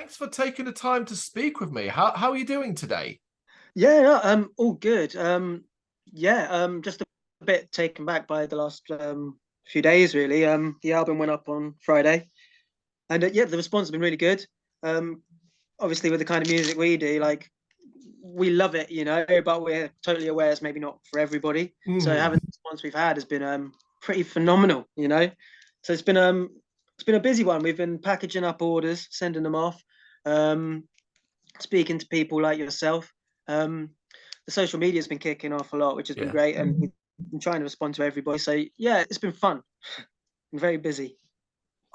thanks for taking the time to speak with me. How are you doing today? Yeah, no, all good. Yeah, just a bit taken back by the last few days, really. The album went up on Friday, and yeah, the response has been really good. Um, Obviously, with the kind of music we do, like we love it, but we're totally aware it's maybe not for everybody. So Hmm. having the response we've had has been pretty phenomenal. So it's been a busy one. We've been packaging up orders, sending them off, um, speaking to people like yourself. Um, the social media has been kicking off a lot, which has been Yeah. great, and we've been trying to respond to everybody. So yeah, it's been fun. I'm very busy.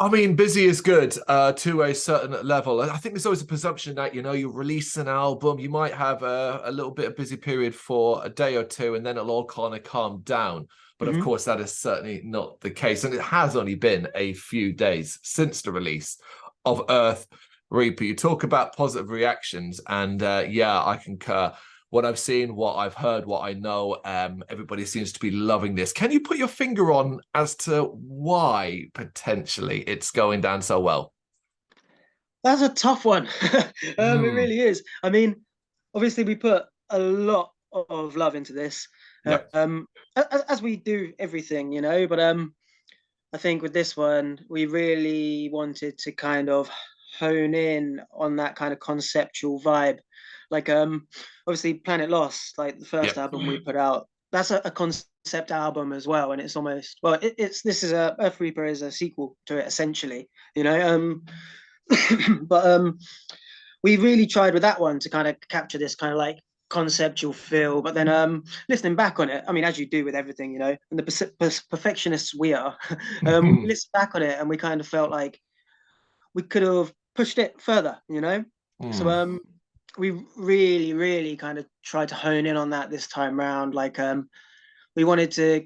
I mean, busy is good to a certain level. I think there's always a presumption that, you release an album, you might have a little bit of busy period for a day or two, and then it'll all kind of calm down. But of Hmm. course, that is certainly not the case. And it has only been a few days since the release of Earth Reaper. You talk about positive reactions, and yeah, I concur. What I've seen, what I've heard, what I know, everybody seems to be loving this. Can you put your finger on as to why potentially it's going down so well? That's a tough one. It Hmm. really is. I mean, obviously, we put a lot of love into this, Yep. as we do everything, But I think with this one, we really wanted to kind of hone in on that kind of conceptual vibe. Like, obviously, Planet Lost, like the first Yep. album we put out, that's a concept album as well, and it's almost well, it's this is a Earth Reaper is a sequel to it essentially, you know. But we really tried with that one to kind of capture this kind of like conceptual feel. But then listening back on it, I mean, as you do with everything, and the perfectionists we are, we listened back on it and we kind of felt like we could have pushed it further. So Hmm. we really, really kind of tried to hone in on that this time round. Like we wanted to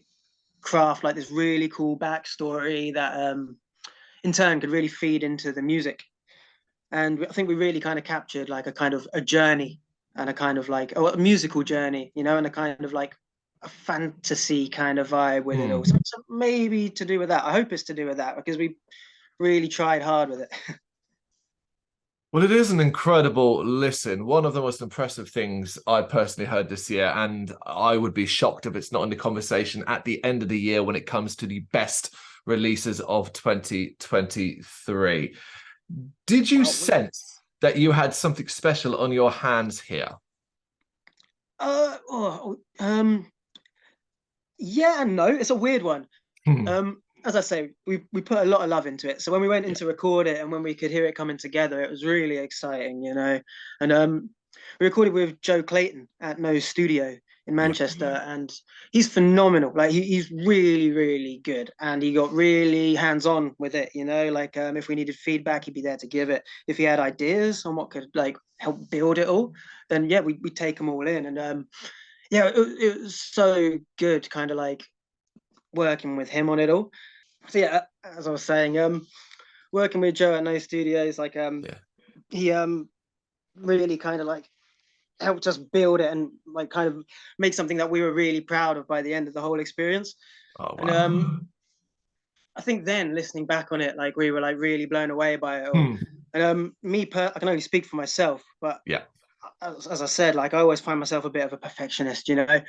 craft like this really cool backstory that in turn could really feed into the music. And I think we really kind of captured like a kind of a journey and a kind of like a musical journey, and a kind of like a fantasy kind of vibe with it all. Hmm. So maybe to do with that. I hope it's to do with that because we really tried hard with it. Well, it is an incredible listen. One of the most impressive things I personally heard this year, and I would be shocked if it's not in the conversation at the end of the year when it comes to the best releases of 2023. Did you Wow, wicked. sense that you had something special on your hands here? Yeah and no. It's a weird one. Hmm. As I say, we put a lot of love into it. So when we went in Yeah. to record it and when we could hear it coming together, it was really exciting. And we recorded with Joe Clayton at No Studio in Yeah. Manchester, and he's phenomenal. Like he's really, really good, and he got really hands-on with it. Like if we needed feedback, he'd be there to give it. If he had ideas on what could like help build it all, then yeah, we'd take them all in. And yeah, it was so good, kind of like working with him on it all. So yeah, as I was saying, working with Joe at No Studios, like Yeah. he really kind of like helped us build it and like kind of make something that we were really proud of by the end of the whole experience. Oh, And wow. I think then listening back on it, like we were like really blown away by it all. Hmm. And I can only speak for myself, but Yeah. as I said, like I always find myself a bit of a perfectionist. And I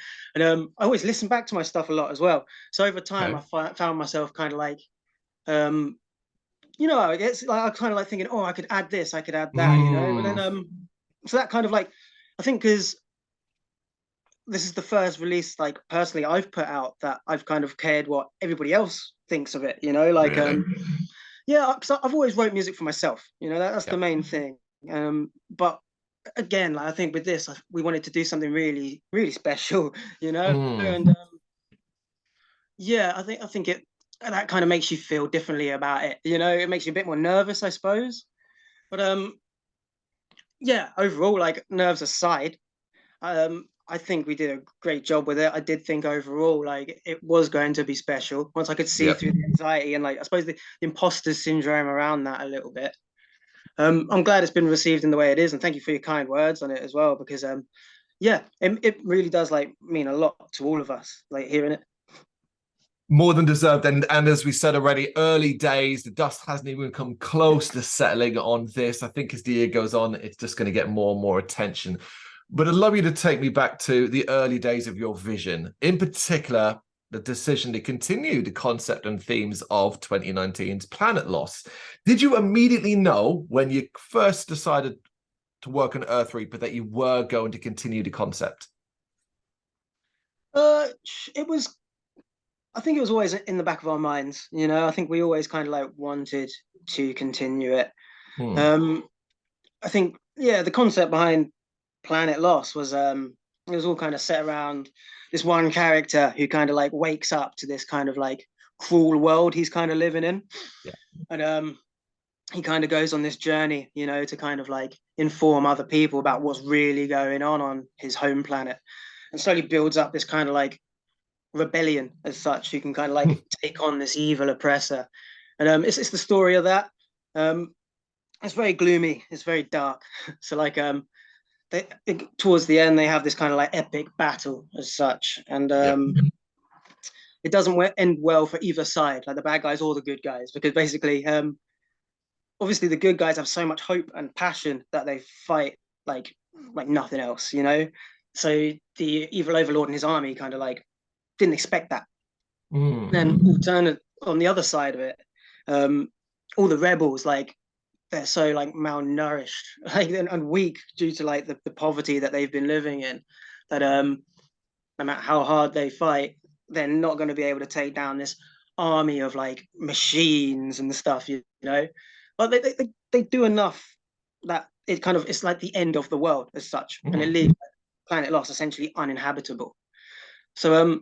always listen back to my stuff a lot as well. So over time, Okay. I found myself kind of like um it's like I kind of like thinking, oh, I could add this, I could add that. But then Hmm. so that kind of like I think because this is the first release like personally I've put out that I've kind of cared what everybody else thinks of it. Like Really? yeah, because I've always wrote music for myself. That's the Yeah. main thing. But again, like I think with this, we wanted to do something really, really special. Hmm. And yeah, I think it that kind of makes you feel differently about it. It makes you a bit more nervous, I suppose. But yeah, overall, like nerves aside, I think we did a great job with it. I did think overall, like it was going to be special once I could see Yep. through the anxiety and like I suppose the imposter syndrome around that a little bit. I'm glad it's been received in the way it is, and thank you for your kind words on it as well, because yeah, it really does like mean a lot to all of us, like hearing it. More than deserved. And as we said already, early days, the dust hasn't even come close to settling on this. I think as the year goes on, it's just going to get more and more attention. But I'd love you to take me back to the early days of your vision, in particular, the decision to continue the concept and themes of 2019's Planet Loss. Did you immediately know when you first decided to work on Earth Reaper that you were going to continue the concept? It was, I think it was always in the back of our minds, you know. I think we always kind of like wanted to continue it. Um, I think, yeah, the concept behind Planet Loss was it was all kind of set around this one character who kind of like wakes up to this kind of like cruel world he's kind of living in. Yeah. And he kind of goes on this journey, you know, to kind of like inform other people about what's really going on his home planet, and slowly builds up this kind of like rebellion as such, who can kind of like take on this evil oppressor. And it's the story of that. It's very gloomy, it's very dark. So like towards the end they have this kind of like epic battle as such, and it doesn't end well for either side, like the bad guys or the good guys, because basically obviously the good guys have so much hope and passion that they fight like nothing else, you know. So the evil overlord and his army kind of like didn't expect that. Then alternate on the other side of it, all the rebels, like they're so like malnourished, like and weak due to like the poverty that they've been living in, that no matter how hard they fight, they're not going to be able to take down this army of like machines and stuff, you know. But they do enough that it kind of, it's like the end of the world as such, and it leaves Planet Lost essentially uninhabitable. So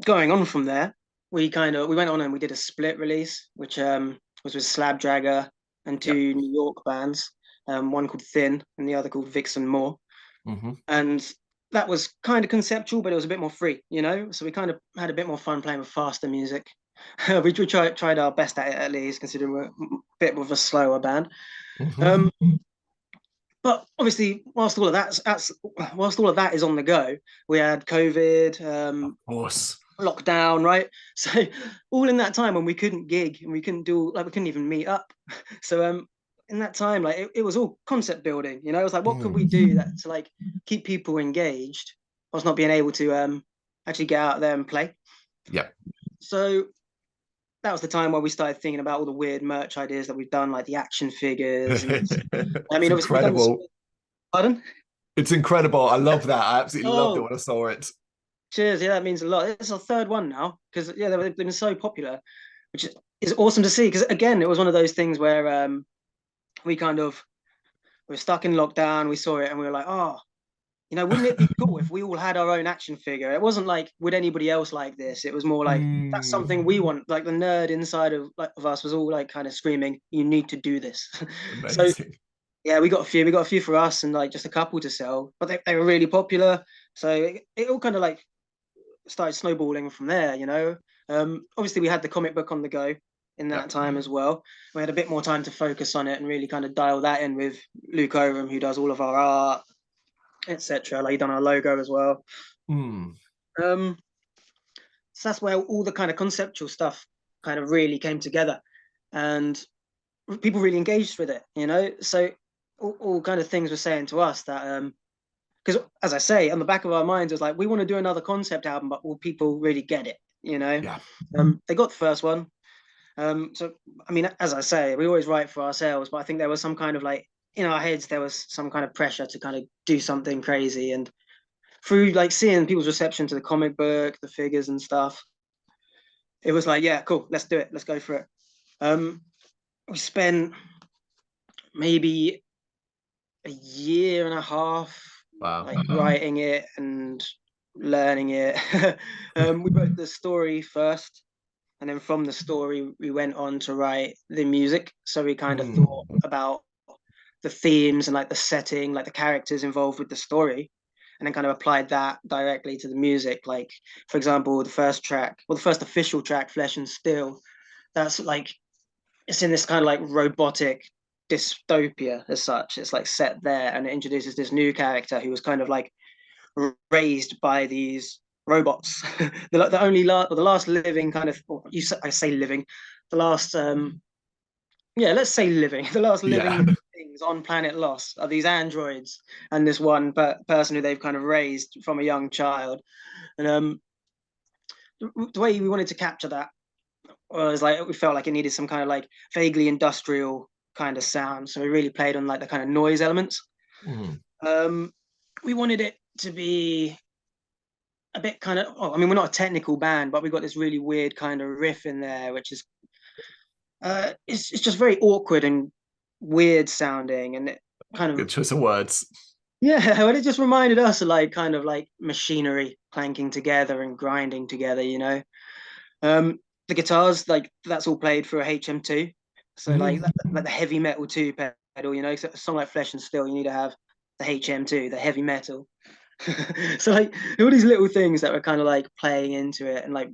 going on from there, we went on and we did a split release, which was with Slabdragger and two New York bands, one called Thin and the other called Vixen Moore. And that was kind of conceptual, but it was a bit more free, you know. So we kind of had a bit more fun playing with faster music. we tried our best at it, at least, considering we're a bit of a slower band. But obviously, whilst all of that is on the go, we had COVID, of course, lockdown, right? So all in that time when we couldn't gig and we couldn't even meet up. So in that time, like it was all concept building, you know. It was like, what could we do that to like keep people engaged whilst not being able to actually get out there and play? Yeah. So that was the time where we started thinking about all the weird merch ideas that we've done, like the action figures. I mean, it's incredible. Pardon? It's incredible. I love that. I absolutely loved it when I saw it. Cheers. Yeah, that means a lot. It's our third one now, because yeah, they've been so popular, which is awesome to see. Because again, it was one of those things where we were stuck in lockdown. We saw it and we were like, oh, you know, wouldn't it be cool if we all had our own action figure? It wasn't like, would anybody else like this? It was more like, that's something we want. Like the nerd inside of us was all like kind of screaming, you need to do this. Amazing. So yeah, we got a few for us and like just a couple to sell, but they were really popular. So it all kind of like started snowballing from there, you know. Obviously we had the comic book on the go in that time as well. We had a bit more time to focus on it and really kind of dial that in with Luke Oram, who does all of our art, etc. Like he done our logo as well. So that's where all the kind of conceptual stuff kind of really came together, and people really engaged with it, you know. So all kind of things were saying to us that because as I say, on the back of our minds, it was like, we want to do another concept album, but will people really get it, you know? They got the first one. So I mean, as I say, we always write for ourselves, but I think there was some kind of like, in our heads, there was some kind of pressure to kind of do something crazy. And through like seeing people's reception to the comic book, the figures and stuff, it was like, yeah, cool, let's do it. Let's go for it. We spent maybe a year and a half like writing it and learning it. We wrote the story first, and then from the story we went on to write the music. So we kind of thought about the themes and like the setting, like the characters involved with the story, and then kind of applied that directly to the music. Like, for example, the first official track, Flesh and Steel, that's like, it's in this kind of like robotic dystopia as such. It's like set there, and it introduces this new character who was kind of like raised by these robots. The only the last living kind of, I say living, the last yeah, let's say living, the last Yeah. living things on planet Lost are these androids and this one person who they've kind of raised from a young child. And the way we wanted to capture that was like, we felt like it needed some kind of like vaguely industrial kind of sound. So we really played on like the kind of noise elements. Mm. We wanted it to be a bit kind of, oh, I mean, we're not a technical band, but we got this really weird kind of riff in there, which is it's just very awkward and weird sounding, and it kind of, Good choice of words. yeah, but it just reminded us of like kind of like machinery clanking together and grinding together, you know. The guitars, like that's all played through a HM2, so like Mm. like the heavy metal 2 pedal, you know. So a song like Flesh and Steel, you need to have the HM2, the heavy metal. So like all these little things that were kind of like playing into it, and like,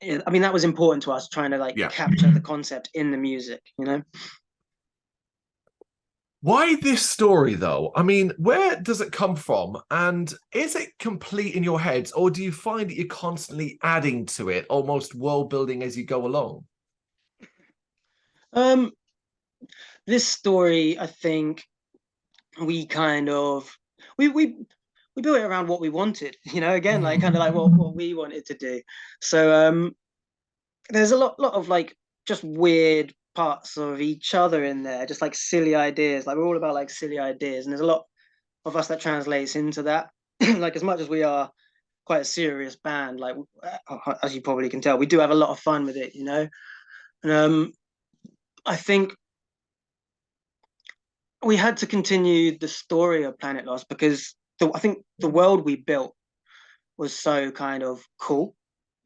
I mean, that was important to us, trying to like Yeah. capture the concept in the music, you know. Why this story, though? I mean, where does it come from? And is it complete in your heads, or do you find that you're constantly adding to it, almost world building as you go along? Um, this story, I think we kind of we we we built it around what we wanted, you know. Again, like kind of like what we wanted to do. So there's a lot of like just weird parts of each other in there, just like silly ideas. Like we're all about like silly ideas, and there's a lot of us that translates into that. Like as much as we are quite a serious band, like as you probably can tell, we do have a lot of fun with it, you know. And I think we had to continue the story of Planet Lost because I think the world we built was so kind of cool.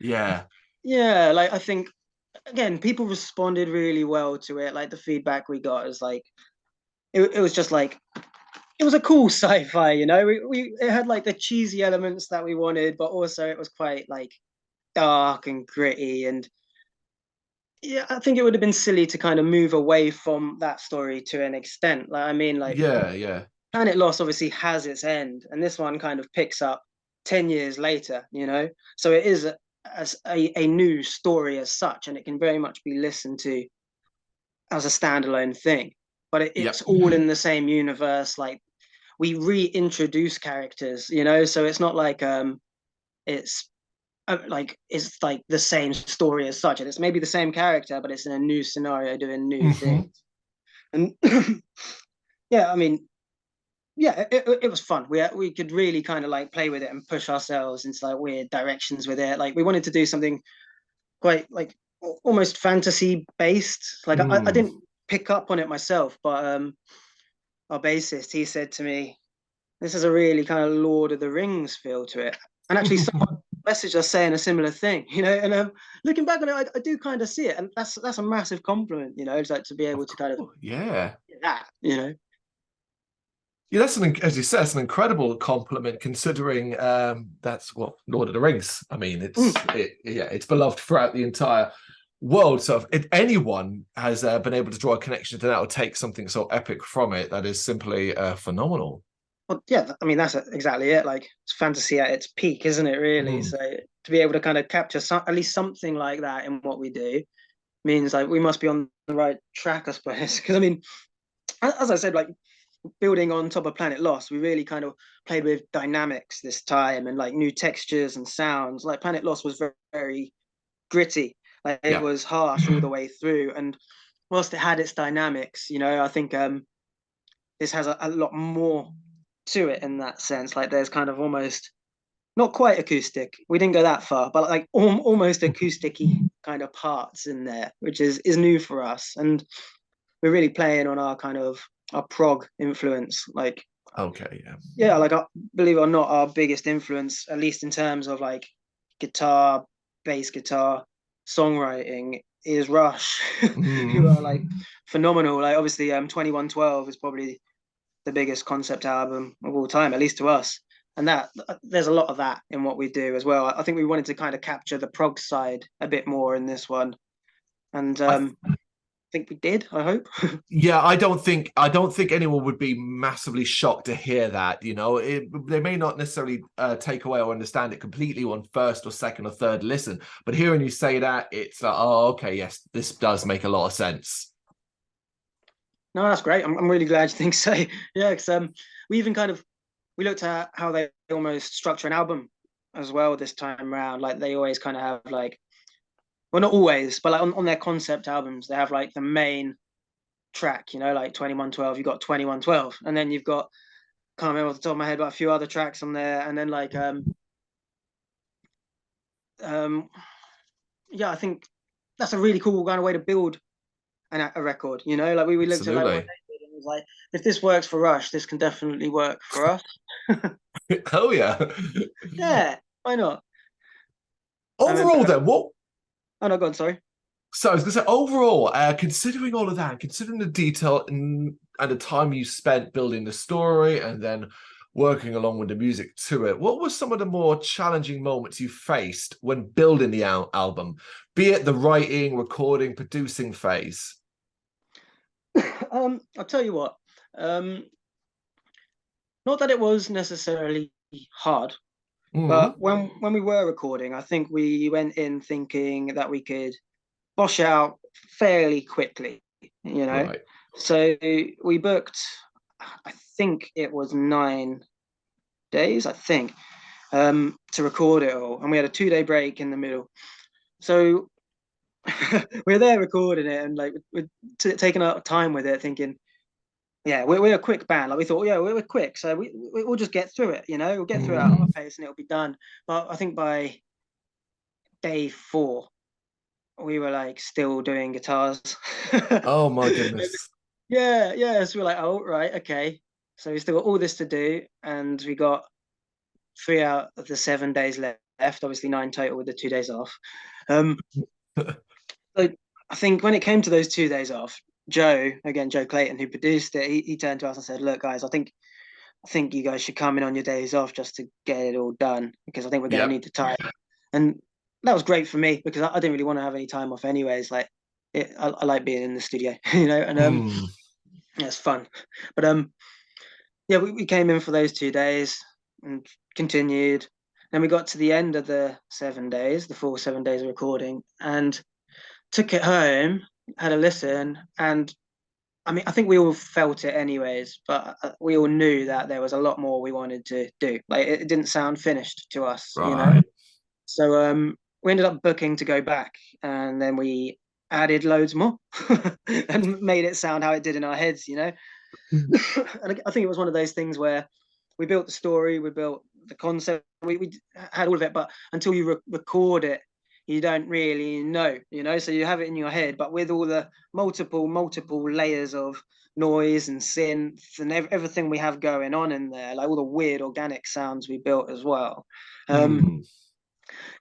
Yeah. Yeah, like I think again, people responded really well to it. Like the feedback we got is like it was just like it was a cool sci-fi, you know. We it had like the cheesy elements that we wanted, but also it was quite like dark and gritty. And yeah, I think it would have been silly to kind of move away from that story to an extent. Like I mean, like Yeah. Yeah. Planet Lost obviously has its end, and this one kind of picks up 10 years later, you know? So it is as a new story as such, and it can very much be listened to as a standalone thing. But it's Yep. all in the same universe. Like we reintroduce characters, you know? So it's not like it's it's like the same story as such. And it's maybe the same character, but it's in a new scenario doing new Hmm. things. And yeah, I mean, yeah, it was fun. We could really kind of like play with it and push ourselves into like weird directions with it. Like we wanted to do something quite like almost fantasy based. Like I Mm. didn't pick up on it myself, but our bassist, he said to me, "This is a really kind of Lord of the Rings feel to it." And actually, someone messaged us saying a similar thing, you know. And looking back on it, I do kind of see it, and that's a massive compliment, you know. It's like to be able Of to kind of course. Yeah. get that, you know. Yeah, that's as you said, that's an incredible compliment considering that's what Lord of the Rings. I mean, Mm. yeah, it's beloved throughout the entire world. So if anyone has been able to draw a connection to that or take something so epic from it, that is simply phenomenal. Well, yeah, I mean that's exactly it. Like it's fantasy at its peak, isn't it? Really. Mm. So to be able to kind of capture at least something like that in what we do means like we must be on the right track, I suppose. Because I mean, as I said, like building on top of Planet Lost, we really kind of played with dynamics this time and like new textures and sounds. Like Planet Lost was very, very gritty. Like it Yeah. was harsh all the way through. And whilst it had its dynamics, you know, I think this has a lot more to it in that sense. Like there's kind of almost not quite acoustic. We didn't go that far, but like almost acousticy kind of parts in there, which is new for us. And we're really playing on our kind of our prog influence. Like Okay. Yeah. yeah, like believe it or not, our biggest influence, at least in terms of like guitar, bass guitar, songwriting, is Rush, who are like Mm. phenomenal. Like obviously, 2112 is probably the biggest concept album of all time, at least to us. And that there's a lot of that in what we do as well. I think we wanted to kind of capture the prog side a bit more in this one. And I think we did, I hope. Yeah, I don't think anyone would be massively shocked to hear that. You know, they may not necessarily take away or understand it completely on first or second or third listen, but hearing you say that, it's like, oh, okay, yes, this does make a lot of sense. No, that's great. I'm really glad you think so. Yeah, because we even kind of we looked at how they almost structure an album as well this time around. Like they always kind of have like, well, not always, but like on their concept albums, they have like the main track, you know, like 2112. You've got 2112, and then you've got, can't remember off the top of my head, but a few other tracks on there, and then like um yeah, I think that's a really cool kind of way to build a record. You know, like we looked at like what Absolutely. they did and was like, if this works for Rush, this can definitely work for us. Oh yeah. Yeah, why not? I Overall, remember. then, what? Oh no, God, sorry. So I was going to say, overall, considering all of that, considering the detail and the time you spent building the story and then working along with the music to it, what were some of the more challenging moments you faced when building the album, be it the writing, recording, producing phase? I'll tell you what. Um, Not that it was necessarily hard, but Mm, when we were recording, I think we went in thinking that we could bosh out fairly quickly, you know. right. So we booked, I think it was 9 days, I think, to record it all, and we had a 2 day break in the middle. So we're there recording it, and like we're taking our time with it, thinking, yeah, we're a quick band. Like we thought, yeah, we're quick, so we'll just get through it. You know, we'll get through it at our Mm. pace, and it'll be done. But I think by day 4, we were like still doing guitars. Oh my goodness. Yeah, yeah. So we're like, oh right, okay. So we still got all this to do, and we got 3 out of the 7 days left. Obviously 9 total with the 2 days off. Um, so I think when it came to those 2 days off, Joe Clayton, who produced it, he turned to us and said, "Look, guys, I think you guys should come in on your days off just to get it all done because I think we're going to Yep. need the time." And that was great for me because I didn't really want to have any time off anyways. Like, I like being in the studio, you know, and Mm. yeah, it's fun. But yeah, we came in for those 2 days and continued. Then we got to the end of the 7 days, the full 7 days of recording, and took it home, had a listen, and I mean, I think we all felt it anyways, but we all knew that there was a lot more we wanted to do. Like it didn't sound finished to us, you know. Right. So we ended up booking to go back, and then we added loads more and made it sound how it did in our heads, you know. And I think it was one of those things where we built the story, we built the concept, we had all of it, but until you record it, you don't really know, you know. So you have it in your head, but with all the multiple layers of noise and synth and everything we have going on in there, like all the weird organic sounds we built as well. Mm.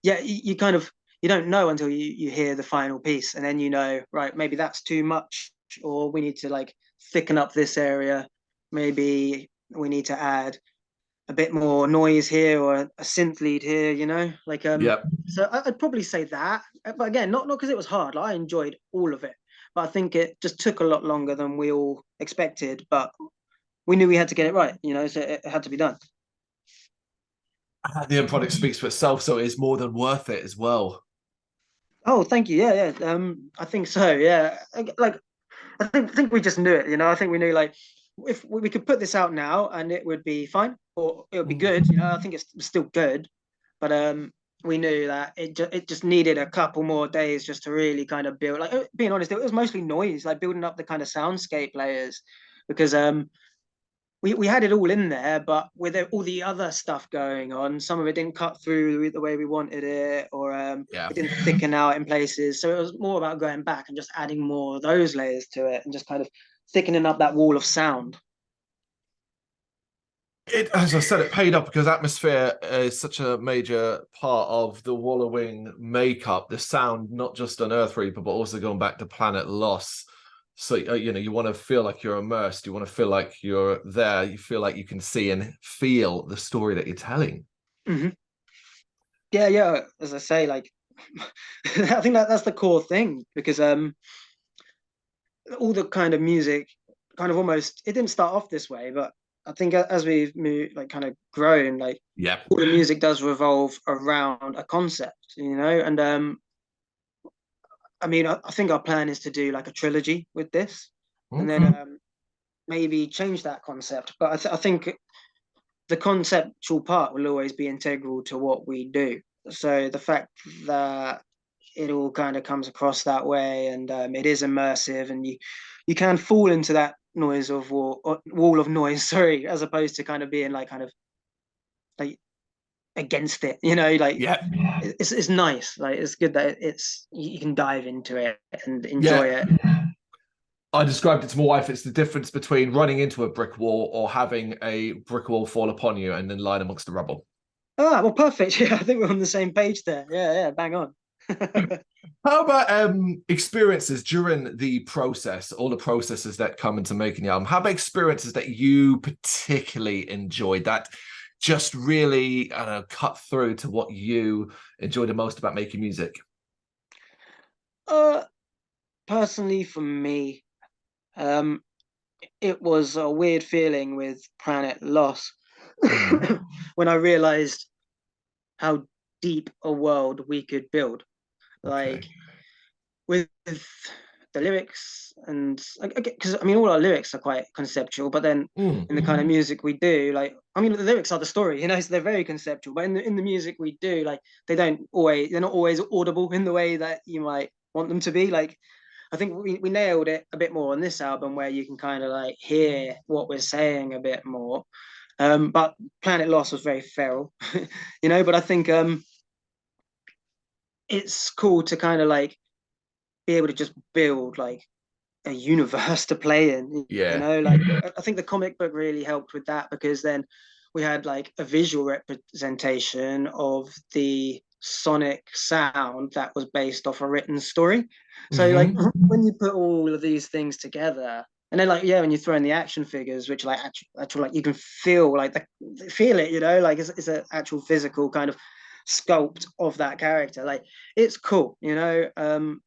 Yeah, you kind of you don't know until you hear the final piece, and then you know, right, maybe that's too much, or we need to like thicken up this area. Maybe we need to add a bit more noise here or a synth lead here, you know, like Yep. so I'd probably say that, but again, not because it was hard. Like, I enjoyed all of it, but I think it just took a lot longer than we all expected, but we knew we had to get it right, you know, so it had to be done. The end product speaks for itself, so it is more than worth it as well. Oh, thank you. Yeah, yeah. I think so. Yeah, like I think we just knew it. You know, I think we knew like if we could put this out now and it would be fine or it would be Mm. good. You know, I think it's still good, but we knew that it just needed a couple more days just to really kind of build. Like being honest, it was mostly noise, like building up the kind of soundscape layers, because we had it all in there, but with all the other stuff going on, some of it didn't cut through the way we wanted it, or Yeah. it didn't thicken out in places. So it was more about going back and just adding more of those layers to it and just kind of thickening up that wall of sound. It, as I said, it paid off because atmosphere is such a major part of the Wallowing makeup. The sound, not just on Earth Reaper, but also going back to Planet Loss. So you know, you want to feel like you're immersed. You want to feel like you're there. You feel like you can see and feel the story that you're telling. Hmm. Yeah, yeah. As I say, like I think that's the core thing because all the kind of music kind of almost, it didn't start off this way, but I think as we've moved, like kind of grown, like Yeah. all the music does revolve around a concept, you know. And I mean, I think our plan is to do like a trilogy with this, and then Okay. maybe change that concept. But I think the conceptual part will always be integral to what we do. So the fact that it all kind of comes across that way, and it is immersive, and you can fall into that noise of wall of noise, sorry, as opposed to kind of being like kind of like against it, you know, like Yeah. it's nice, like it's good that it's you can dive into it and enjoy Yeah. it. I described it to my wife. It's the difference between running into a brick wall or having a brick wall fall upon you and then lying amongst the rubble. Ah, well, perfect. Yeah, I think we're on the same page there. Yeah, bang on. How about experiences during the process, all the processes that come into making the album? How about experiences that you particularly enjoyed that just really, I don't know, cut through to what you enjoy the most about making music? uh Personally for me, um it was a weird feeling with Planet Loss Mm. when I realized how deep a world we could build. Like Okay. with the lyrics, and because I mean all our lyrics are quite conceptual, but then Mm. in the kind of music we do, like I mean the lyrics are the story, you know, so they're very conceptual. But in the music we do, like they're not always audible in the way that you might want them to be. Like I think we nailed it a bit more on this album, where you can kind of like hear what we're saying a bit more. But Planet Lost was very feral, you know. But I think it's cool to kind of like be able to just build like a universe to play in, you Yeah. know. Like I think the comic book really helped with that, because then we had like a visual representation of the sonic sound that was based off a written story. So like Hmm. when you put all of these things together, and then like yeah, when you throw in the action figures, which like actual like you can feel like feel it, you know, like it's an actual physical kind of sculpt of that character. Like it's cool, you know.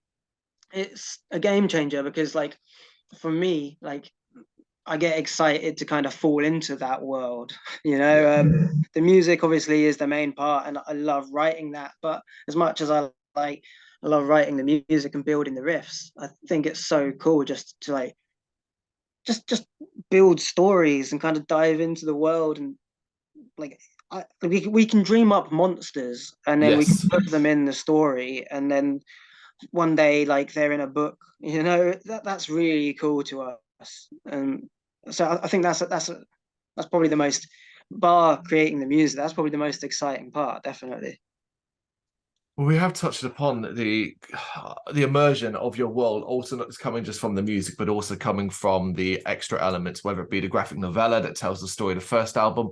It's a game changer, because like for me, like I get excited to kind of fall into that world. You Yeah. know, the music obviously is the main part, and I love writing that. But as much as I love writing the music and building the riffs, I think it's so cool just to like just build stories and kind of dive into the world. And like we can dream up monsters, and then we can Yes. put them in the story, and then one day like they're in a book, you know. That's really cool to us. So I think that's probably the most, bar creating the music, that's probably the most exciting part, definitely. Well, we have touched upon the immersion of your world, also not just coming just from the music, but also coming from the extra elements, whether it be the graphic novella that tells the story of the first album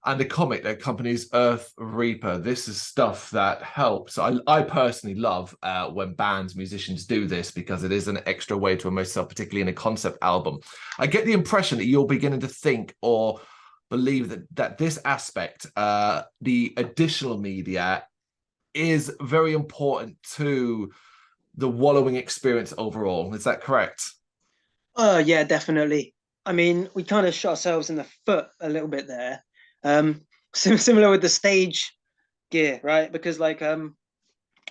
and the comic that accompanies Earth Reaper. This is stuff that helps. I personally love when bands, musicians do this, because it is an extra way to immerse yourself, particularly in a concept album. I get the impression that you're beginning to think or believe that this aspect, the additional media, is very important to the wallowing experience overall. Is that correct? Oh yeah, definitely. I mean, we kind of shot ourselves in the foot a little bit there. Similar with the stage gear, right? Because like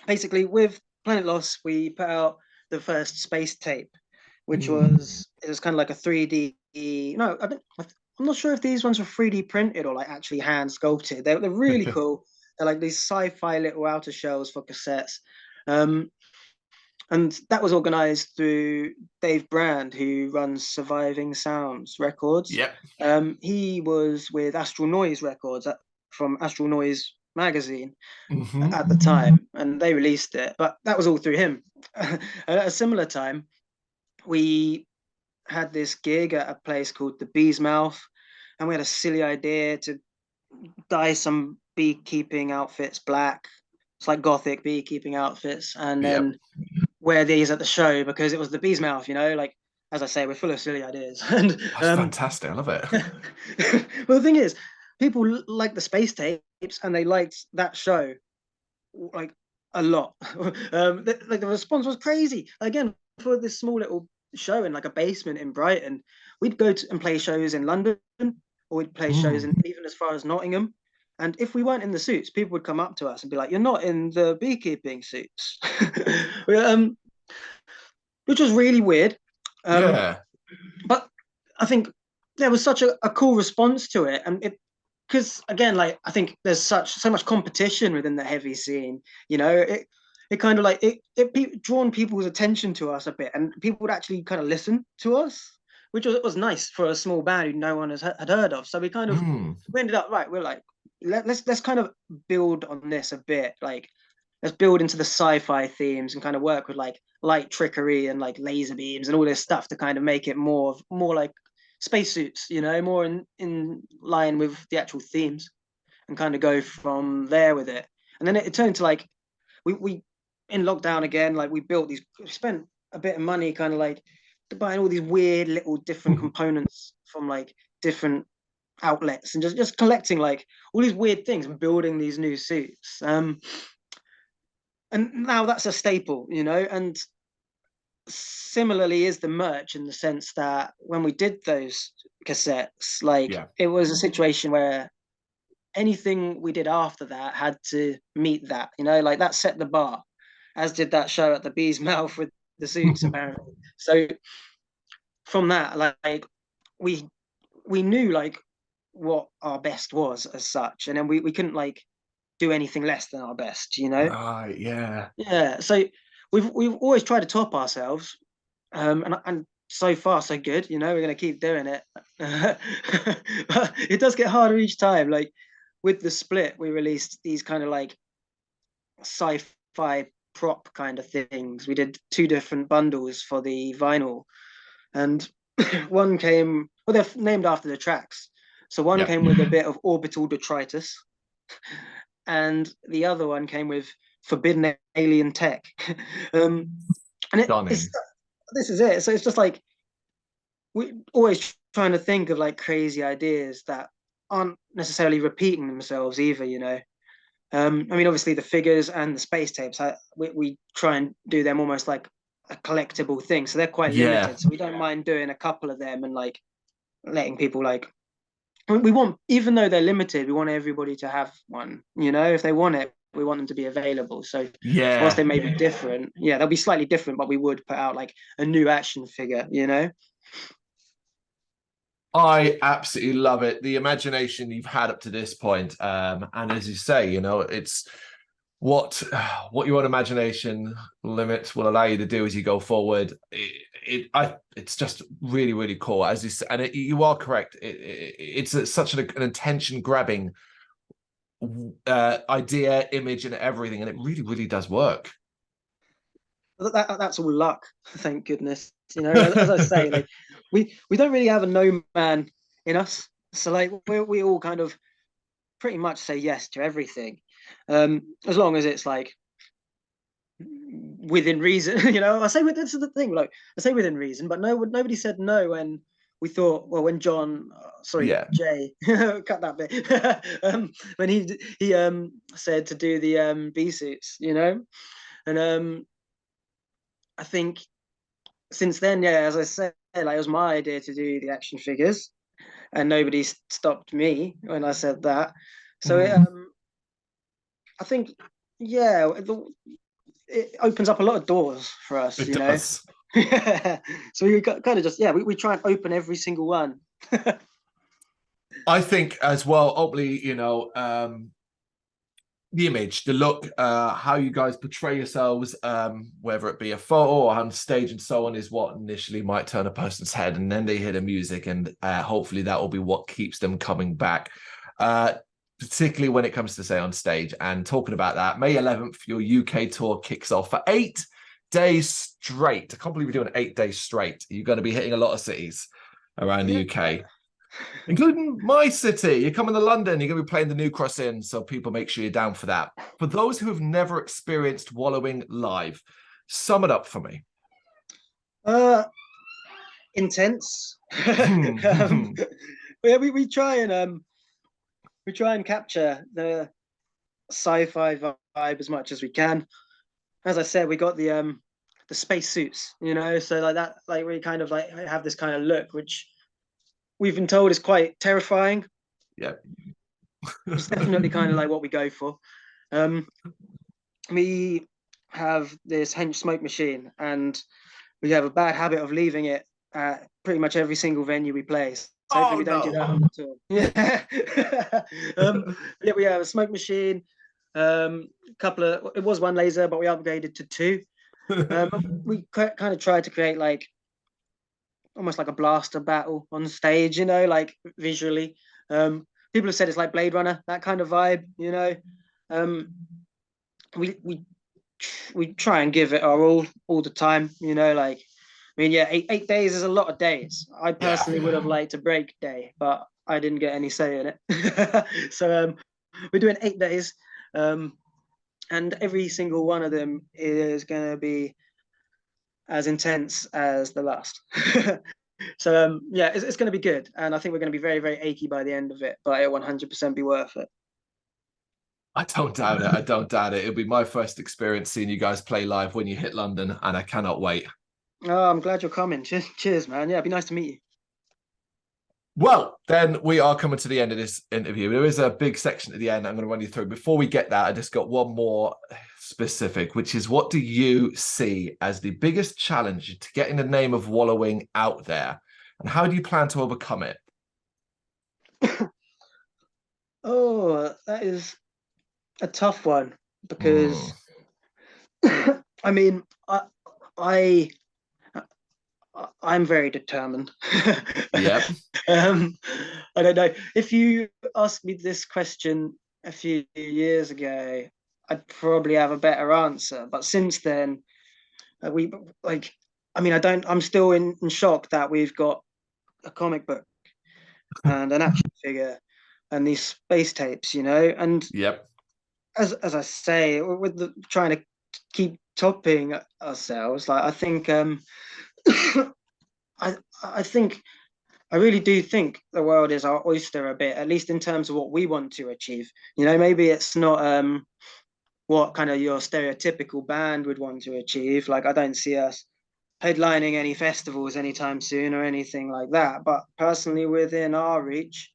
basically with Planet Loss, we put out the first space tape, which Mm. was, it was kind of like a 3D. No, I'm not sure if these ones were 3D printed or like actually hand sculpted. They're really cool. They're like these sci-fi little outer shells for cassettes. Um, and that was organized through Dave Brand, who runs Surviving Sounds Records. Yep. He was with Astral Noise Records from Astral Noise magazine Hmm. at the time, and they released it. But that was all through him. At a similar time, we had this gig at a place called the Bee's Mouth, and we had a silly idea to dye some beekeeping outfits black. It's like gothic beekeeping outfits, and Yep. then wear these at the show because it was the Bee's Mouth, you know. Like as I say, we're full of silly ideas. And That's fantastic. I love it. well, the thing is, people like the space tapes, and they liked that show like a lot. Like the response was crazy. Again, for this small little show in like a basement in Brighton. We'd go to and play shows in London, or we'd play shows in even as far as Nottingham. And if we weren't in the suits, people would come up to us and be like, "You're not in the beekeeping suits," which was really weird. Yeah. But I think there was such a cool response to it, and it because again, like I think there's so much competition within the heavy scene. You know, it kind of like drawn people's attention to us a bit, and people would actually kind of listen to us, which was nice for a small band who no one had heard of. So we kind of we ended up right. We're like, let's kind of build on this a bit, like let's build into the sci-fi themes and kind of work with like light trickery and like laser beams and all this stuff to kind of make it more like spacesuits, you know, more in line with the actual themes, and kind of go from there with it. And then it turned to like we in lockdown again, like we spent a bit of money kind of like buying all these weird little different components from like different outlets, and just collecting like all these weird things and building these new suits. And now that's a staple, you know. And similarly is the merch, in the sense that when we did those cassettes, like it was a situation where anything we did after that had to meet that, you know, like that set the bar, as did that show at the Bee's Mouth with the suits apparently. So from that, like we knew like what our best was as such, and then we couldn't like do anything less than our best, you know. Right, yeah. Yeah, so we've always tried to top ourselves, and so far so good, you know. We're gonna keep doing it. It does get harder each time. Like with the split, we released these kind of like sci-fi prop kind of things. We did 2 different bundles for the vinyl, and one came, well, they're named after the tracks. So one came with a bit of orbital detritus, and the other one came with forbidden alien tech. And this is it. So it's just like we're always trying to think of like crazy ideas that aren't necessarily repeating themselves either, you know. I mean, obviously the figures and the space tapes, we try and do them almost like a collectible thing, so they're quite limited. So we don't mind doing a couple of them and like letting people like, we want, even though they're limited, we want everybody to have one, you know. If they want it, we want them to be available. So whilst they may be different, they'll be slightly different, but we would put out like a new action figure, you know. I absolutely love it. The imagination you've had up to this point, and as you say, you know, it's what your imagination limits will allow you to do as you go forward. It's just really, really cool. As you say, and you are correct. It's such an attention grabbing idea, image, and everything, and it really, really does work. That's all luck, thank goodness. You know, as I say, like we don't really have a no man in us, so like we all kind of pretty much say yes to everything, as long as it's like within reason. You know, this is the thing, like I say within reason, but nobody said no when we thought, well, when John, Jay, cut that bit, when he said to do the bee suits, you know. And I think since then, as I said, like, it was my idea to do the action figures, and nobody stopped me when I said that. So I think, it opens up a lot of doors for us, It you does. know. So we kind of just we try and open every single one. I think as well, hopefully, you know, the image, the look, how you guys portray yourselves, whether it be a photo or on stage and so on, is what initially might turn a person's head, and then they hear the music, and hopefully that will be what keeps them coming back, particularly when it comes to, say, on stage. And talking about that, May 11th, your UK tour kicks off for 8 days straight. I can't believe you're doing 8 days straight. You're going to be hitting a lot of cities around the UK. Including my city. You're coming to London, you're going to be playing the New Cross Inn, so people, make sure you're down for that. For those who have never experienced Wallowing live, sum it up for me. Intense. We try and capture the sci-fi vibe as much as we can. As I said, we got the the space suits, you know, so like that, like we kind of like have this kind of look, which we've been told is quite terrifying. Yeah. It's definitely kind of like what we go for. Um, we have this hench smoke machine, and we have a bad habit of leaving it at pretty much every single venue we play. So hopefully Oh we don't do no. that on the tour. Yeah. Yeah, we have a smoke machine. Couple of, it was one laser, but we upgraded to two. We kind of tried to create like almost like a blaster battle on stage, you know, like visually. People have said it's like Blade Runner, that kind of vibe, you know. Um, we try and give it our all the time, you know, like I mean, yeah, 8 days is a lot of days. I Yeah. personally would have liked a break day, but I didn't get any say in it. So we're doing 8 days, and every single one of them is going to be as intense as the last. So yeah, it's going to be good, and I think we're going to be very, very achy by the end of it, but it'll 100% be worth it. I don't doubt it. I don't doubt it. It'll be my first experience seeing you guys play live when you hit London, and I cannot wait. Oh, I'm glad you're coming. Cheers, man. Yeah, it'd be nice to meet you. Well, then we are coming to the end of this interview. There is a big section at the end I'm going to run you through. Before we get that, I just got one more specific, which is, what do you see as the biggest challenge to getting the name of Wallowing out there? And how do you plan to overcome it? Oh, that is a tough one Mm, because I mean, I I'm very determined. yep. um, I don't know. If you asked me this question a few years ago, I'd probably have a better answer. But since then, we like, I mean, I don't. I'm still in shock that we've got a comic book and an action figure and these space tapes, you know. And Yep. as I say, with the trying to keep topping ourselves, like I think I I think I really do think the world is our oyster a bit, at least in terms of what we want to achieve. You know, maybe it's not what kind of your stereotypical band would want to achieve. Like I don't see us headlining any festivals anytime soon or anything like that. But personally, within our reach,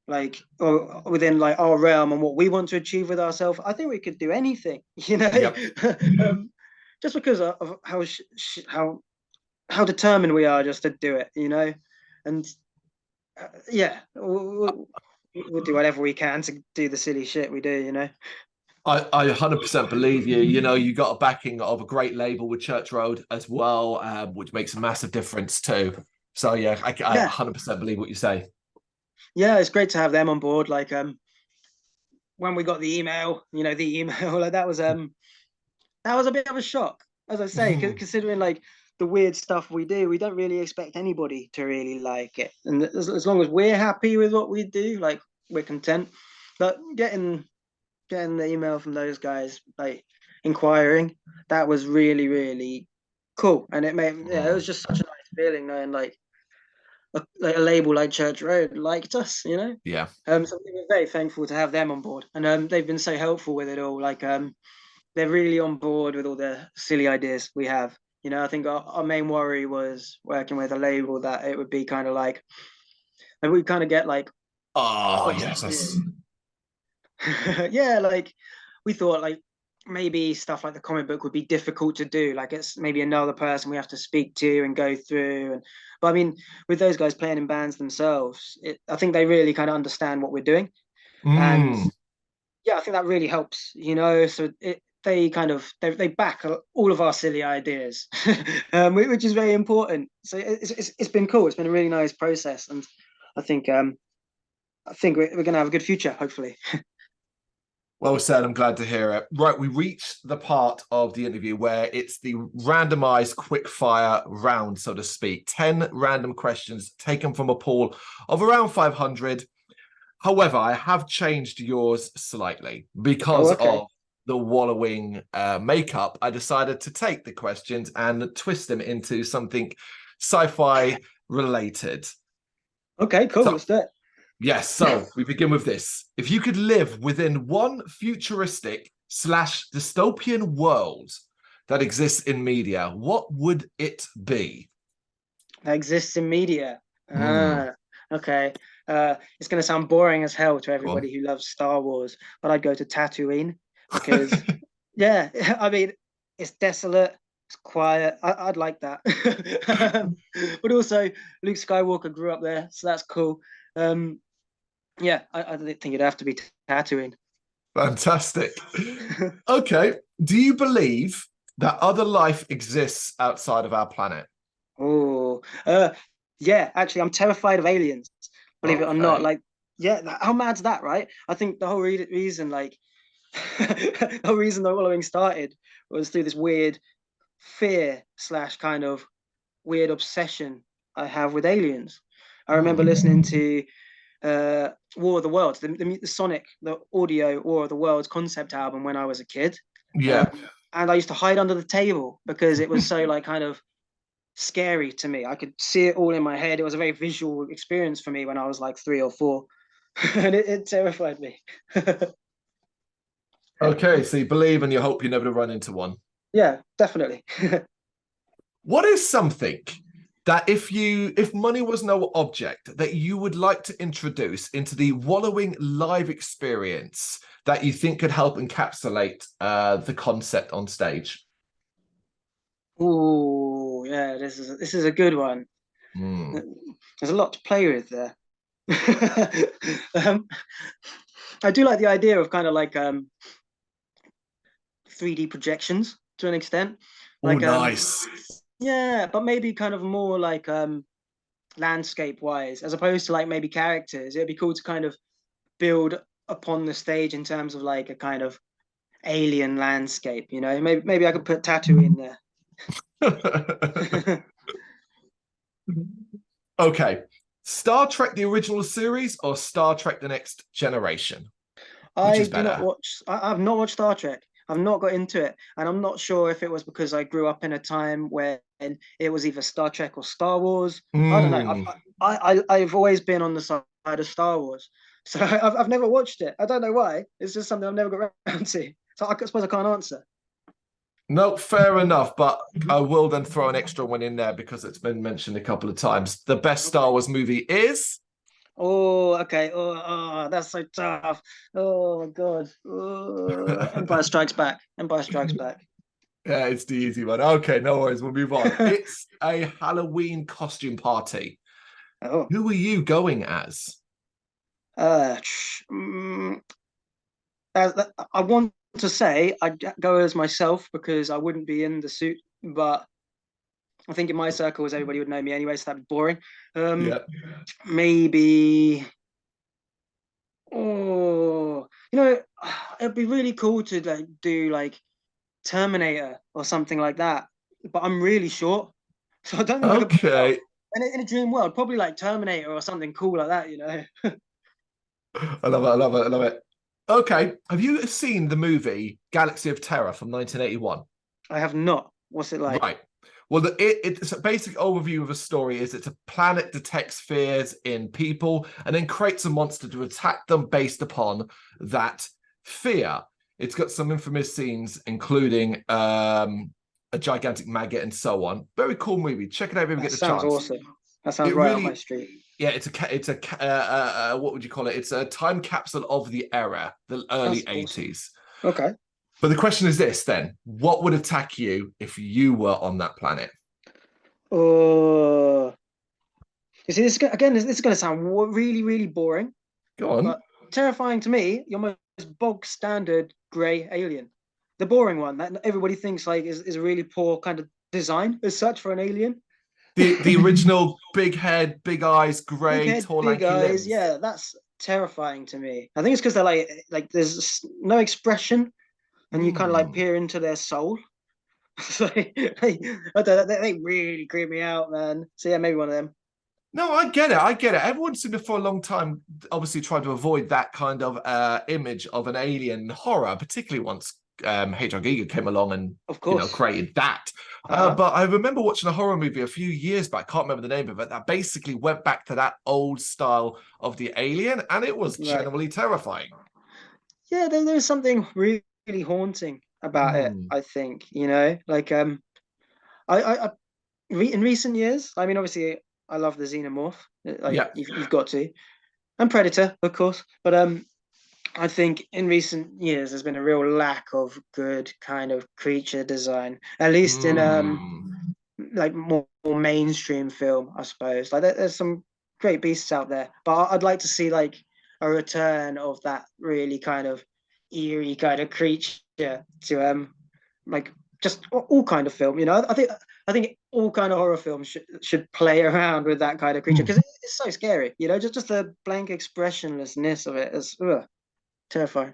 like or within like our realm and what we want to achieve with ourselves, I think we could do anything. You know, Yep. just because of how determined we are just to do it. You know, and yeah, we'll do whatever we can to do the silly shit we do, you know. I 100% believe you. You know, you got a backing of a great label with Church Road as well, which makes a massive difference too. So yeah, I Yeah, 100% believe what you say. yeah, it's great to have them on board. Like when we got the email, you know, the email like that was a bit of a shock, as I say, considering like the weird stuff we do, we don't really expect anybody to really like it, and as long as we're happy with what we do, like we're content. But getting the email from those guys like inquiring, that was really, really cool, and it made, yeah, it was just such a nice feeling knowing like a label like Church Road liked us, you know. Yeah. So we were very thankful to have them on board, and they've been so helpful with it all. Like they're really on board with all the silly ideas we have. You know, I think our main worry was working with a label that it would be kind of like, and we kind of get like, Oh what's yes, that's yeah, like we thought like maybe stuff like the comic book would be difficult to do. Like it's maybe another person we have to speak to and go through. And but I mean, with those guys playing in bands themselves, I think they really kind of understand what we're doing. And yeah, I think that really helps, you know. So they kind of they back all of our silly ideas, which is very important. So it's been cool. It's been a really nice process, and I think we're gonna have a good future, hopefully. well said. I'm glad to hear it. Right, we reached the part of the interview where it's the randomized quick fire round, so to speak. 10 random questions taken from a pool of around 500. However, I have changed yours slightly because Oh, okay. of the wallowing makeup. I decided to take the questions and twist them into something sci-fi related. Okay, cool. So, Let's do it. yes, so we begin with this. If you could live within one futuristic / dystopian world, that exists in media, what would it be? That exists in media. Hmm. Okay. It's going to sound boring as hell to Go on. everybody who loves Star Wars, but I'd go to Tatooine because, yeah, I mean, it's desolate, it's quiet. I'd like that. But also, Luke Skywalker grew up there, so that's cool. Um, yeah, I think it'd have to be Tatooine. Fantastic. Okay. Do you believe that other life exists outside of our planet? Oh, yeah, actually, I'm terrified of aliens, believe it or not. Okay. Like, yeah, how mad's that, right? I think the whole reason, like, the whole reason the Wallowing started was through this weird fear slash kind of weird obsession I have with aliens. I remember Hmm. listening to War of the Worlds, the Sonic, the audio War of the Worlds concept album when I was a kid. Yeah. And I used to hide under the table because it was so like kind of scary to me. I could see it all in my head. It was a very visual experience for me when I was like 3 or 4, and it terrified me. Okay. So you believe and you hope you never run into one. Yeah, definitely. What is something that if money was no object, that you would like to introduce into the Wallowing live experience that you think could help encapsulate the concept on stage? Oh, yeah, this is a good one. Mm. There's a lot to play with there. um, I do like the idea of kind of like 3D projections to an extent. Oh, Like nice. yeah, but maybe kind of more like landscape wise, as opposed to like maybe characters. It'd be cool to kind of build upon the stage in terms of like a kind of alien landscape, you know. Maybe I could put tattoo in there. Okay. Star Trek, the original series, or Star Trek, the next generation? Which I is do not better? watch. I've not watched Star Trek. I've not got into it, and I'm not sure if it was because I grew up in a time when it was either Star Trek or Star Wars. I don't know. Mm. I've always been on the side of Star Wars, so I've never watched it. I don't know why. It's just something I've never got around to. So I suppose I can't answer. No, fair enough, but I will then throw an extra one in there because it's been mentioned a couple of times. The best Star Okay. Wars movie is. Oh, okay. Oh, that's so tough. Oh my God. Empire Strikes Back. Empire Strikes Back. Yeah, it's the easy one. Okay, no worries. We'll move on. It's a Halloween costume party. Oh. Who are you going as? Uh, mm, I want to say I'd go as myself because I wouldn't be in the suit, but I think in my circles everybody would know me anyway, so that'd be boring. Yeah. Maybe. Oh, it'd be really cool to like do like Terminator or something like that. But I'm really short, so I don't think I could pull it off. Okay. And in a dream world, probably like Terminator or something cool like that, you know. I love it. I love it. I love it. Okay. Have you seen the movie Galaxy of Terror from 1981? I have not. What's it like? Right. Well, it's a basic overview of a story is it's a planet detects fears in people and then creates a monster to attack them based upon that fear. It's got some infamous scenes, including a gigantic maggot and so on. Very cool movie. Check it out if you ever That get the sounds chance. awesome. That sounds It right up my really, street. yeah, what would you call it? It's a time capsule of the era, the early That's awesome. 80s. Okay. But the question is this then, what would attack you if you were on that planet? Oh, you see, this is going to sound really, really boring, Go on. but terrifying to me. Your most bog standard grey alien, the boring one that everybody thinks like is a really poor kind of design as such for an alien. The original big head, big eyes, Big grey, head, tall, big lanky eyes. limbs. Yeah, that's terrifying to me. I think it's because they're like there's no expression, and you kind of like Hmm. peer into their soul. So I don't know, they really creep me out, man. So yeah, maybe one of them. No, I get it. I get it. Everyone seemed to, for a long time, obviously tried to avoid that kind of image of an alien horror, particularly once H.R. Giger came along and, Of course. created that. Uh-huh. But I remember watching a horror movie a few years back, can't remember the name of it, that basically went back to that old style of the alien, and it was Right. generally terrifying. Yeah, there's something really, really haunting about it. Mm. I think, you know, like I in recent years, I mean, obviously, I love the xenomorph. Like Yeah. you've got to, and Predator, of course. But I think in recent years there's been a real lack of good kind of creature design, at least in Mm. like more mainstream film, I suppose. Like there's some great beasts out there, but I'd like to see like a return of that really kind of eerie kind of creature to like just all kind of film. You know, I think all kind of horror films should play around with that kind of creature because it's so scary. You know, just the blank expressionlessness of it is terrifying.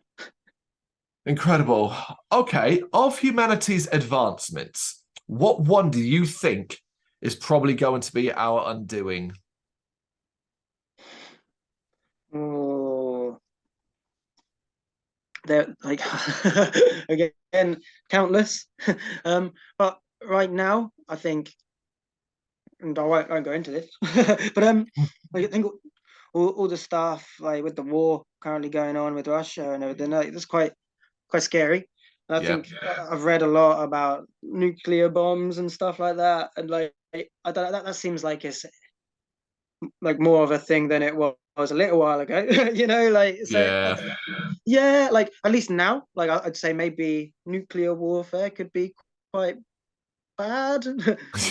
Incredible. Okay, of humanity's advancements, what one do you think is probably going to be our undoing? Oh, they're like again countless. But right now, I think, and I won't go into this, but I think all the stuff like with the war currently going on with Russia and everything, like, it's quite scary. And I Yeah. think I've read a lot about nuclear bombs and stuff like that, and like I don't that seems like it's like more of a thing than it was a little while ago. You know, like so. Yeah. Yeah, like at least now, like I'd say maybe nuclear warfare could be quite bad,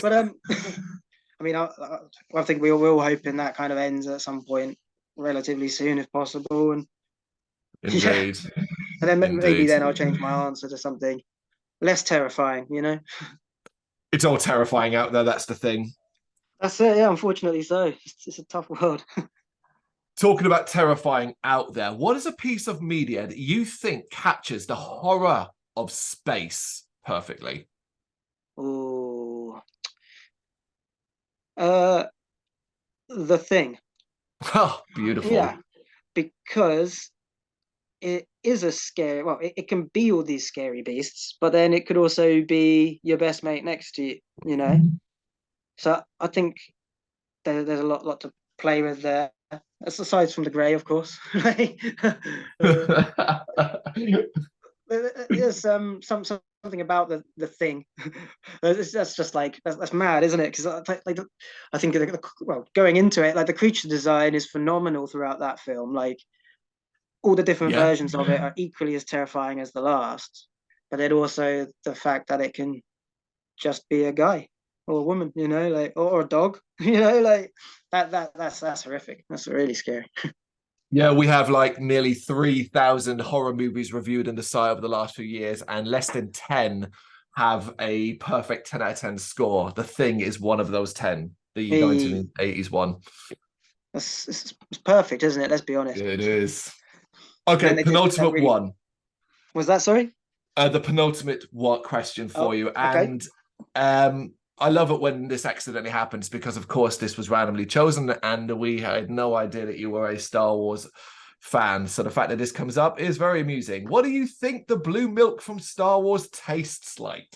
but I mean, I think we're all hoping that kind of ends at some point relatively soon, if possible, and yeah, Indeed. and then maybe Indeed. then I'll change my answer to something less terrifying. You know, It's all terrifying out there, that's the thing. that's it. Yeah, unfortunately, so it's a tough world. Talking about terrifying out there, what is a piece of media that you think captures the horror of space perfectly? Oh, uh, the thing. Oh, beautiful. Yeah, because it is a scary well it can be all these scary beasts, but then it could also be your best mate next to you, you know. So I think there's a lot to play with there. That's aside from the grey, of course. uh, there's something about the thing. That's just like that's mad, isn't it? Because like I think well, going into it, like the creature design is phenomenal throughout that film. Like all the different Yeah. versions of it are equally as terrifying as the last. But then also the fact that it can just be a guy or a woman, you know, like or a dog, you know, like that's horrific. That's really scary. Yeah, we have like nearly 3,000 horror movies reviewed in the site over the last few years, and less than 10 have a perfect 10 out of 10 score. The Thing is one of those 10, the Hey, 1980s one. it's perfect, isn't it? Let's be honest. It is. And then Okay, they did that penultimate really. one. Was that sorry? The penultimate what question for Oh, you. okay. And I love it when this accidentally happens because, of course, this was randomly chosen and we had no idea that you were a Star Wars fan. So the fact that this comes up is very amusing. What do you think the blue milk from Star Wars tastes like?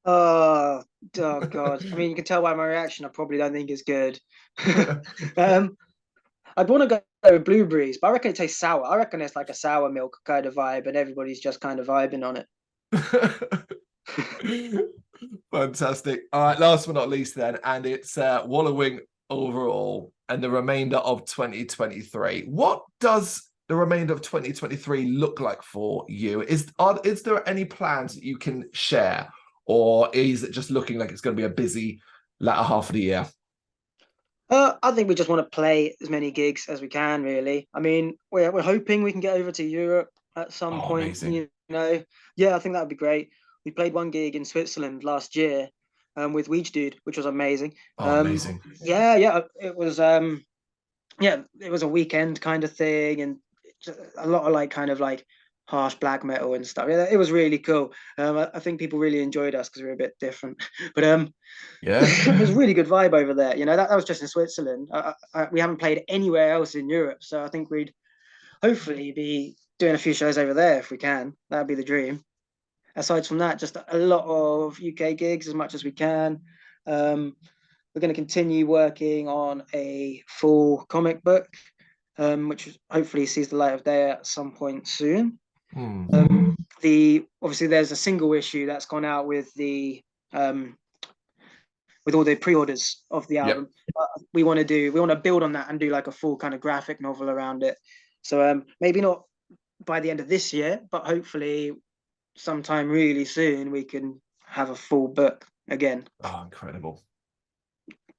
Oh God. I mean, you can tell by my reaction. I probably don't think it's good. um, I'd want to go with blueberries, but I reckon it tastes sour. I reckon it's like a sour milk kind of vibe, and everybody's just kind of vibing on it. Fantastic. All right, last but not least then, and it's Wallowing overall and the remainder of 2023. What does the remainder of 2023 look like for you? Is there any plans that you can share, or is it just looking like it's going to be a busy latter half of the year? I think we just want to play as many gigs as we can, really. I mean, we're hoping we can get over to Europe at some Oh, point, amazing. you know. Yeah, I think that would be great. We played one gig in Switzerland last year, with Weech Dude, which was amazing. Oh, amazing. Yeah, it was a weekend kind of thing, and a lot of like kind of like harsh black metal and stuff. Yeah, it was really cool. I think people really enjoyed us because we were a bit different. But Yeah. it was a really good vibe over there. You know, that was just in Switzerland. We haven't played anywhere else in Europe, so I think we'd hopefully be doing a few shows over there if we can. That'd be the dream. Aside from that, just a lot of UK gigs as much as we can. We're going to continue working on a full comic book, which hopefully sees the light of day at some point soon. Hmm. obviously there's a single issue that's gone out with with all the pre-orders of the album. But we want to build on that and do like a full kind of graphic novel around it. So maybe not by the end of this year, but hopefully sometime really soon we can have a full book again. Oh, incredible.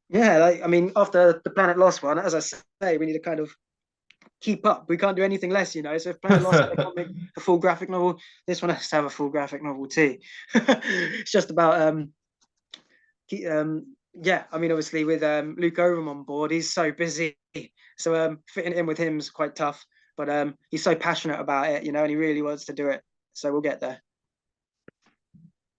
Yeah, like, I mean, after the Planet Lost one, as I say, we need to kind of keep up. We can't do anything less, you know. So if Planet Lost can't make a full graphic novel, this one has to have a full graphic novel too. It's just about yeah, I mean, obviously with Luke Overham on board, he's so busy, so fitting in with him is quite tough. But he's so passionate about it, you know, and he really wants to do it. So we'll get there.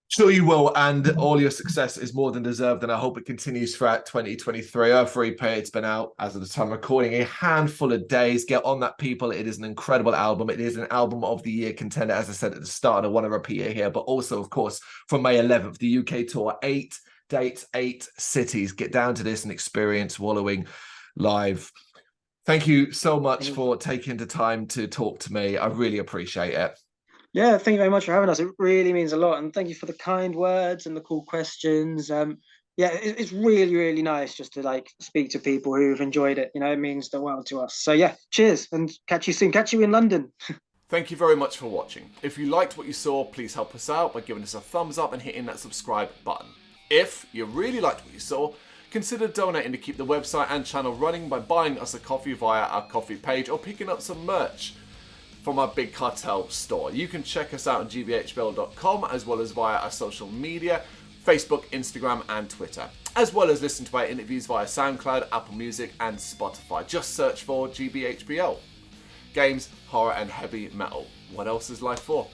Sure you will, and all your success is more than deserved, and I hope it continues throughout 2023. Earth Reaper, it's been out, as of the time of recording, a handful of days. Get on that, people. It is an incredible album. It is an album of the year contender, as I said at the start, and I want to repeat it here, but also, of course, from May 11th, the UK tour, 8 dates, 8 cities. Get down to this and experience Wallowing live. Thank you so much for taking the time to talk to me. I really appreciate it. Yeah, thank you very much for having us. It really means a lot, and thank you for the kind words and the cool questions. Yeah, it's really, really nice just to like speak to people who've enjoyed it. You know, it means the world to us. So yeah, cheers, and catch you soon. Catch you in London. Thank you very much for watching. If you liked what you saw, please help us out by giving us a thumbs up and hitting that subscribe button. If you really liked what you saw, consider donating to keep the website and channel running by buying us a coffee via our coffee page or picking up some merch from our Big Cartel store. You can check us out on gbhbl.com as well as via our social media, Facebook, Instagram and Twitter, as well as listen to our interviews via SoundCloud, Apple Music and Spotify. Just search for GBHBL. Games, horror and heavy metal. What else is life for?